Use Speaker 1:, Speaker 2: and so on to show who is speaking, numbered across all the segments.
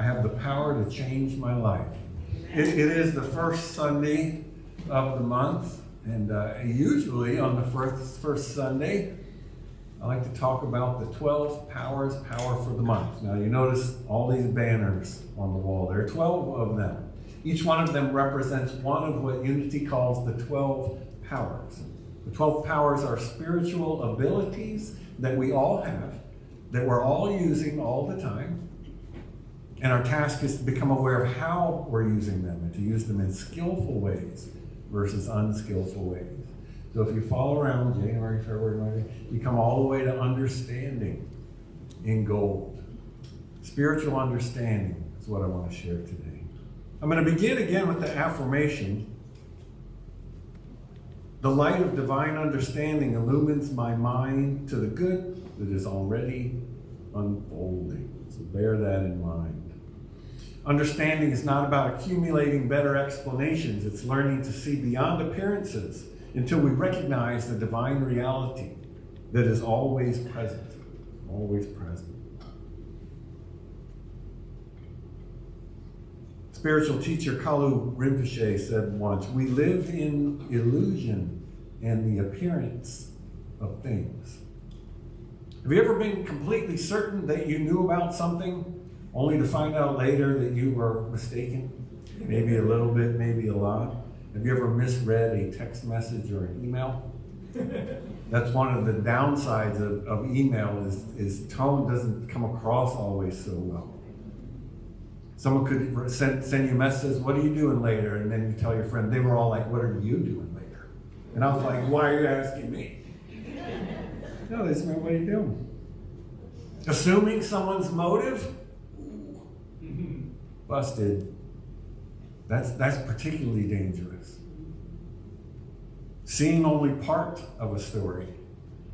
Speaker 1: I have the power to change my life. It is the first Sunday of the month, and usually on the first Sunday, I like to talk about the 12 powers, power for the month. Now you notice all these banners on the wall. There are 12 of them. Each one of them represents one of what Unity calls the 12 powers. The 12 powers are spiritual abilities that we all have, that we're all using all the time. And our task is to become aware of how we're using them and to use them in skillful ways versus unskillful ways. So if you follow around January, February, March, you come all the way to understanding in gold. Spiritual understanding is what I want to share today. I'm going to begin again with the affirmation. The light of divine understanding illumines my mind to the good that is already unfolding. So bear that in mind. Understanding is not about accumulating better explanations. It's learning to see beyond appearances until we recognize the divine reality that is always present. Always present. Spiritual teacher Kalu Rinpoche said once, we live in illusion and the appearance of things. Have you ever been completely certain that you knew about something only to find out later that you were mistaken? Maybe a little bit, maybe a lot. Have you ever misread a text message or an email? That's one of the downsides of email is tone doesn't come across always so well. Someone could send you a message, what are you doing later? And then you tell your friend, they were all like, what are you doing later? And I was like, why are you asking me? No, they just meant, what are you doing? Assuming someone's motive? Busted. That's particularly dangerous. Seeing only part of a story.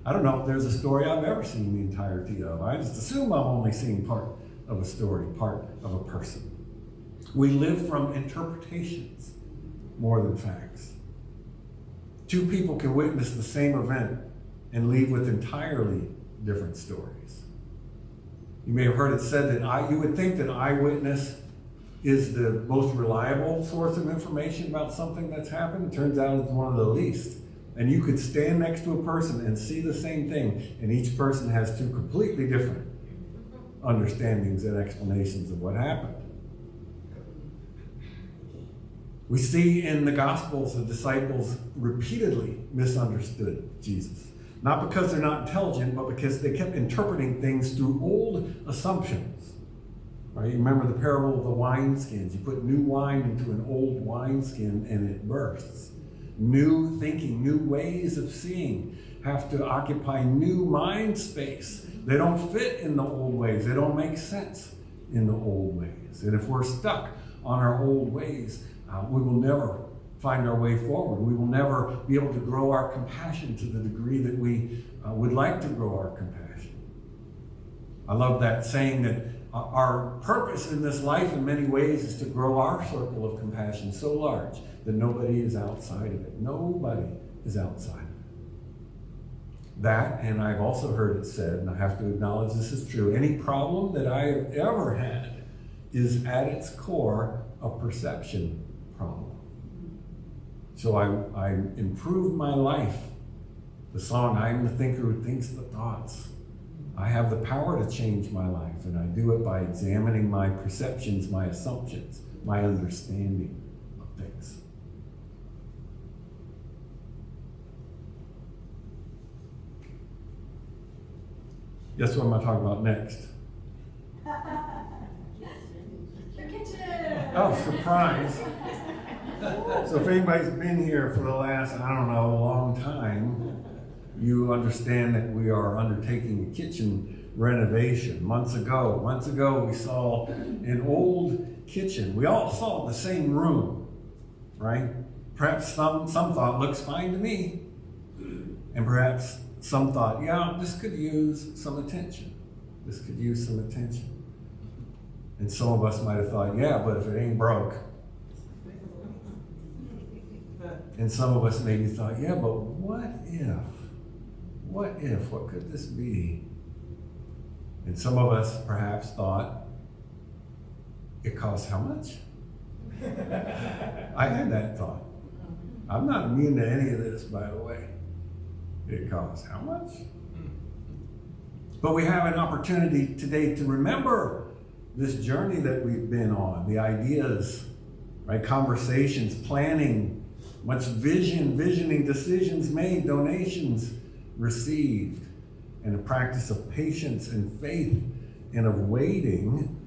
Speaker 1: I don't know if there's a story I've ever seen the entirety of. I just assume I'm only seeing part of a story, part of a person. We live from interpretations more than facts. Two people can witness the same event and leave with entirely different stories. You may have heard it said that you would think that eyewitness is the most reliable source of information about something that's happened. It turns out it's one of the least. And you could stand next to a person and see the same thing, and each person has two completely different understandings and explanations of what happened. We see in the Gospels the disciples repeatedly misunderstood Jesus. Not because they're not intelligent, but because they kept interpreting things through old assumptions. Right? You remember the parable of the wineskins. You put new wine into an old wineskin and it bursts. New thinking, new ways of seeing have to occupy new mind space. They don't fit in the old ways. They don't make sense in the old ways. And if we're stuck on our old ways, we will never find our way forward. We will never be able to grow our compassion to the degree that we would like to grow our compassion. I love that saying that our purpose in this life in many ways is to grow our circle of compassion so large that nobody is outside of it. Nobody is outside of it. That, and I've also heard it said, and I have to acknowledge this is true, any problem that I have ever had is at its core a perception problem. So I improve my life. The song, I am the thinker who thinks the thoughts. I have the power to change my life, and I do it by examining my perceptions, my assumptions, my understanding of things. Guess what I'm going to talk about next?
Speaker 2: Your kitchen!
Speaker 1: Oh, surprise. So if anybody's been here for the last, I don't know, a long time, you understand that we are undertaking a kitchen renovation. Months ago we saw an old kitchen. We all saw the same room, right? Perhaps some thought, looks fine to me. And perhaps some thought, yeah, this could use some attention. This could use some attention. And some of us might have thought, yeah, but if it ain't broke. And some of us maybe thought, yeah, but what if? What could this be? And some of us perhaps thought, It costs how much? I had that thought. I'm not immune to any of this, by the way. It costs how much? But we have an opportunity today to remember this journey that we've been on, the ideas, right? Conversations, planning, much visioning, decisions made, donations received, and a practice of patience and faith and of waiting.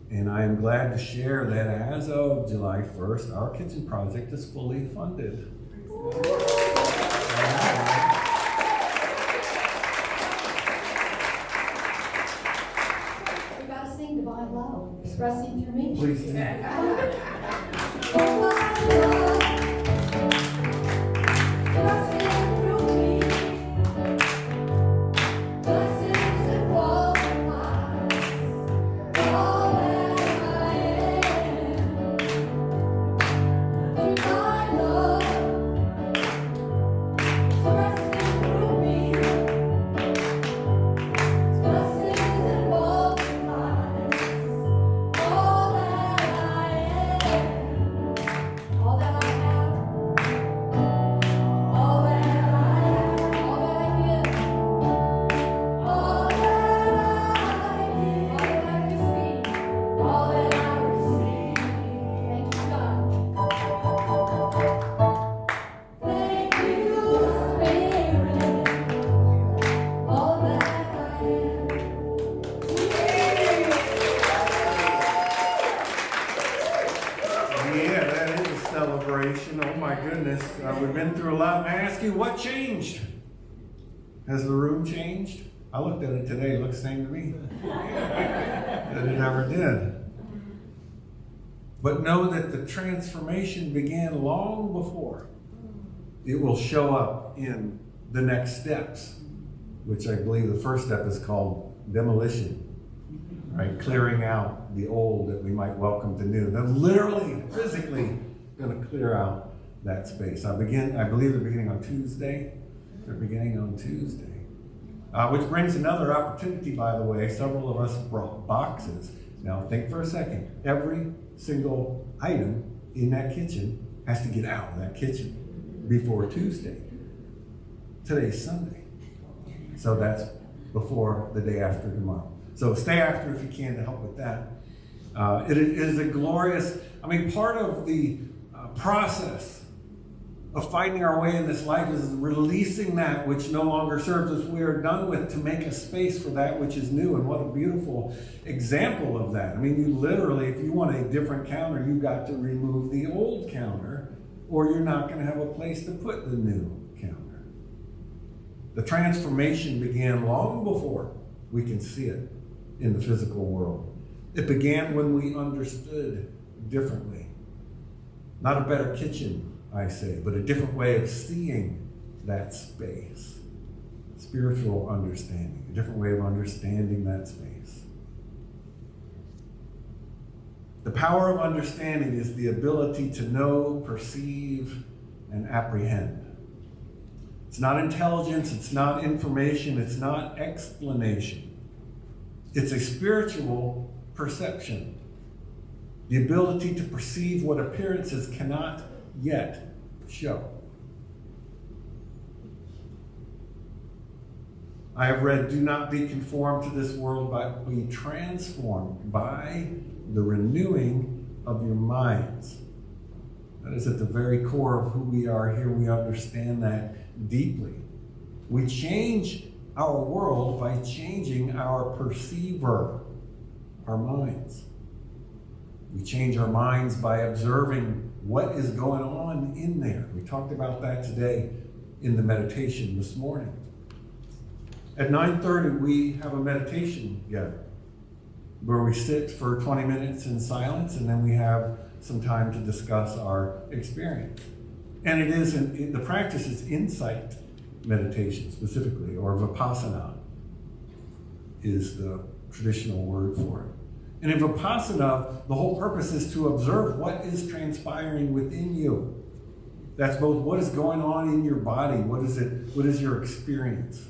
Speaker 1: And I am glad to share that as of July 1st, our kitchen project is fully funded.
Speaker 2: We gotta sing Divine Love, expressing through me.
Speaker 1: Please do. Oh my goodness, we've been through a lot. And I ask you, what changed? Has the room changed? I looked at it today, it looks the same to me. That it ever did. But know that the transformation began long before. It will show up in the next steps, which I believe the first step is called demolition. Right? Clearing out the old that we might welcome the new. They're literally, physically going to clear out that space. I believe they're beginning on Tuesday. They're beginning on Tuesday. Which brings another opportunity, by the way. Several of us brought boxes. Now think for a second. Every single item in that kitchen has to get out of that kitchen before Tuesday. Today's Sunday. So that's before the day after tomorrow. So stay after if you can to help with that. It is a glorious, part of the process of finding our way in this life is releasing that which no longer serves us. We are done with to make a space for that which is new. And what a beautiful example of that. You literally, if you want a different counter, you've got to remove the old counter, or you're not going to have a place to put the new counter. The transformation began long before we can see it in the physical world. It began when we understood differently. Not a better kitchen, I say, but a different way of seeing that space. Spiritual understanding, a different way of understanding that space. The power of understanding is the ability to know, perceive, and apprehend. It's not intelligence, it's not information, it's not explanation. It's a spiritual perception. The ability to perceive what appearances cannot yet show. I have read, do not be conformed to this world, but be transformed by the renewing of your minds. That is at the very core of who we are here. We understand that deeply. We change our world by changing our perceiver, our minds. We change our minds by observing what is going on in there. We talked about that today in the meditation this morning. At 9:30, we have a meditation gathering where we sit for 20 minutes in silence, and then we have some time to discuss our experience. And the practice is insight meditation specifically, or vipassana is the traditional word for it. And in vipassana, the whole purpose is to observe what is transpiring within you. That's both what is going on in your body, what is your experience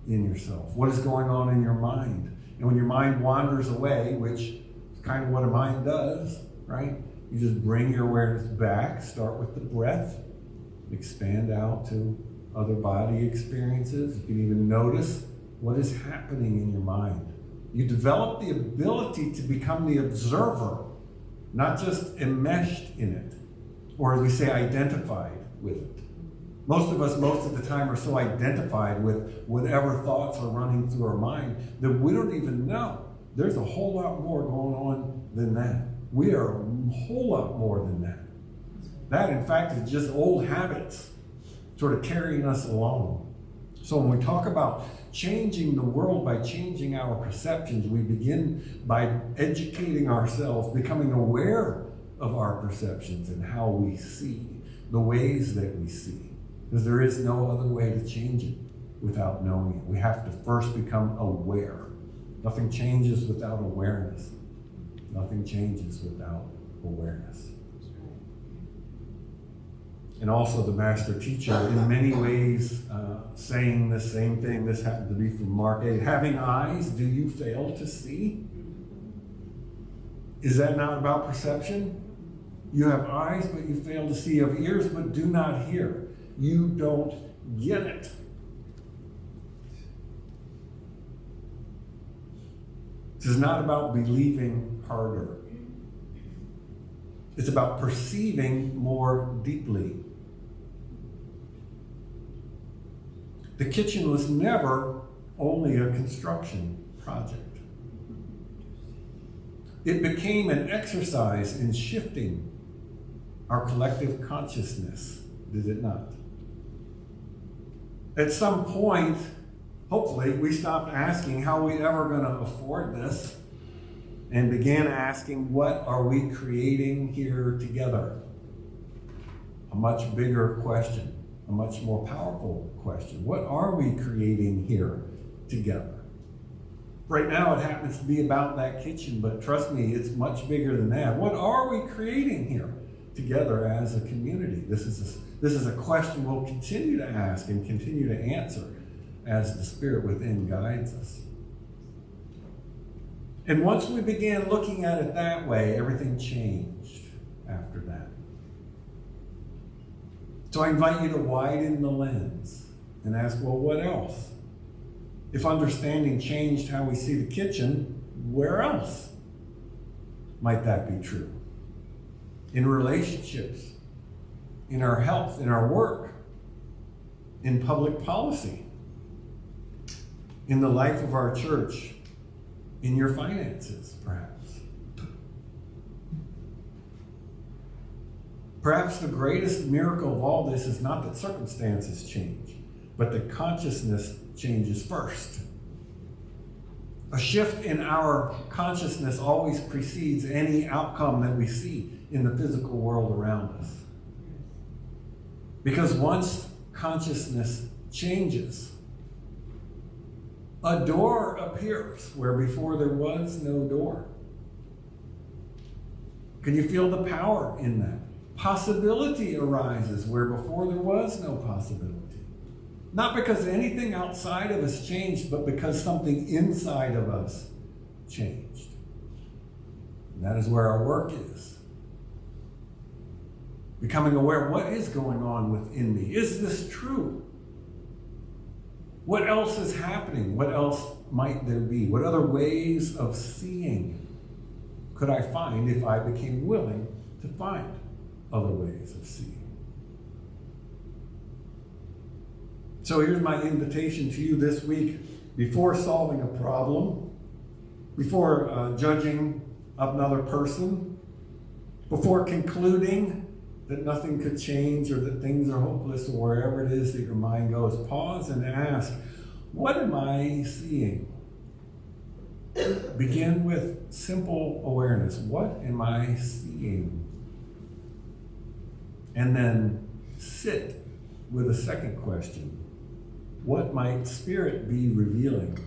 Speaker 1: in yourself, what is going on in your mind. And when your mind wanders away, which kind of what a mind does, right? You just bring your awareness back, start with the breath, expand out to other body experiences. You can even notice what is happening in your mind. You develop the ability to become the observer, not just enmeshed in it, or as we say, identified with it. Most of us, most of the time, are so identified with whatever thoughts are running through our mind that we don't even know. There's a whole lot more going on than that. We are a whole lot more than that. That, in fact, is just old habits sort of carrying us along. So when we talk about changing the world by changing our perceptions, we begin by educating ourselves, becoming aware of our perceptions and how we see, the ways that we see. Because there is no other way to change it without knowing it. We have to first become aware. Nothing changes without awareness. Nothing changes without awareness. And also the master teacher, in many ways, saying the same thing. This happened to be from Mark 8. Having eyes, do you fail to see? Is that not about perception? You have eyes, but you fail to see. You have ears, but do not hear. You don't get it. This is not about believing harder. It's about perceiving more deeply. The kitchen was never only a construction project. It became an exercise in shifting our collective consciousness, did it not? At some point, hopefully, we stopped asking how are we ever going to afford this and began asking what are we creating here together? A much bigger question, a much more powerful question. What are we creating here together? Right now it happens to be about that kitchen, but trust me, it's much bigger than that. What are we creating here together as a community? This is a question we'll continue to ask and continue to answer as the Spirit within guides us. And once we began looking at it that way, everything changed after that. So I invite you to widen the lens and ask, well, what else? If understanding changed how we see the kitchen, where else might that be true? In relationships, in our health, in our work, in public policy, in the life of our church, in your finances, perhaps. Perhaps the greatest miracle of all this is not that circumstances change, but that consciousness changes first. A shift in our consciousness always precedes any outcome that we see in the physical world around us. Because once consciousness changes, a door appears where before there was no door. Can you feel the power in that? Possibility arises where before there was no possibility. Not because anything outside of us changed, but because something inside of us changed. And that is where our work is. Becoming aware, what is going on within me? Is this true? What else is happening? What else might there be? What other ways of seeing could I find if I became willing to find other ways of seeing? So here's my invitation to you this week. Before solving a problem, before judging another person, before concluding that nothing could change or that things are hopeless or wherever it is that your mind goes, pause and ask, what am I seeing? Begin with simple awareness. What am I seeing? And then sit with a second question. What might Spirit be revealing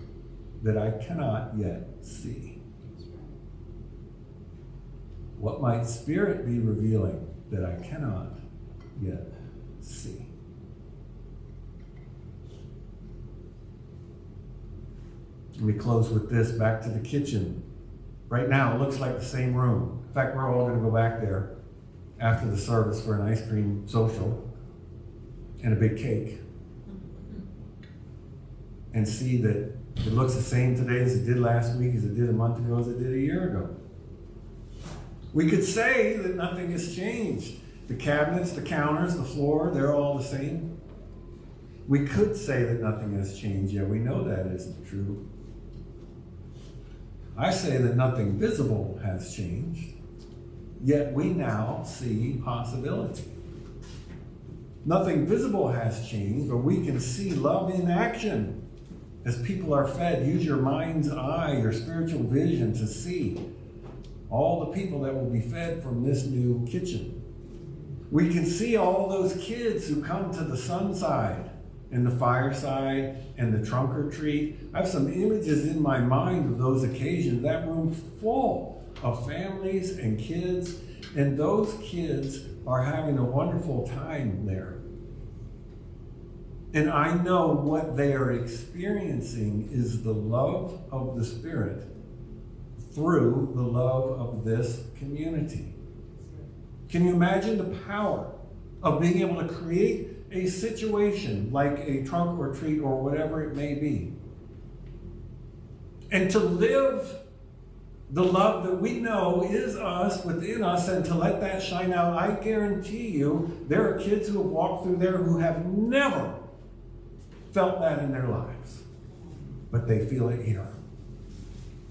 Speaker 1: that I cannot yet see? What might Spirit be revealing that I cannot yet see? Let me close with this, back to the kitchen. Right now, it looks like the same room. In fact, we're all going to go back there after the service for an ice cream social and a big cake. And see that it looks the same today as it did last week, as it did a month ago, as it did a year ago. We could say that nothing has changed. The cabinets, the counters, the floor, they're all the same. We could say that nothing has changed, yet we know that isn't true. I say that nothing visible has changed, yet we now see possibility. Nothing visible has changed, but we can see love in action as people are fed. Use your mind's eye, your spiritual vision to see all the people that will be fed from this new kitchen. We can see all those kids who come to the sunside and the fireside and the trunk or treat. I have some images in my mind of those occasions, that room full of families and kids, and those kids are having a wonderful time there. And I know what they are experiencing is the love of the Spirit through the love of this community. Can you imagine the power of being able to create a situation like a trunk or treat or whatever it may be, and to live the love that we know is us, within us, and to let that shine out? I guarantee you there are kids who have walked through there who have never felt that in their lives, but they feel it here.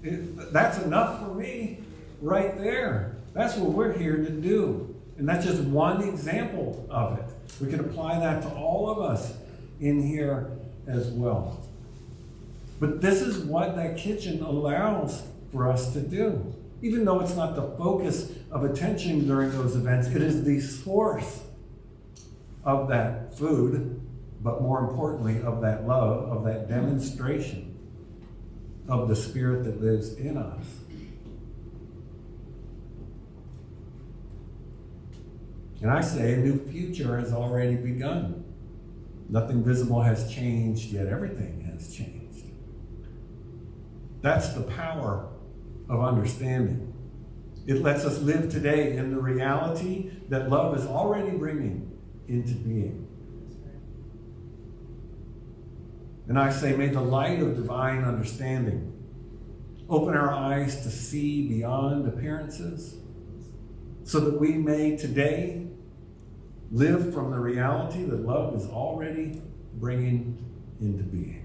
Speaker 1: That's enough for me right there. That's what we're here to do. And that's just one example of it. We can apply that to all of us in here as well. But this is what that kitchen allows for us to do. Even though it's not the focus of attention during those events, it is the source of that food, but more importantly, of that love, of that demonstration of the Spirit that lives in us. And I say a new future has already begun. Nothing visible has changed, yet everything has changed. That's the power of understanding. It lets us live today in the reality that love is already bringing into being. And I say, may the light of divine understanding open our eyes to see beyond appearances, so that we may today live from the reality that love is already bringing into being.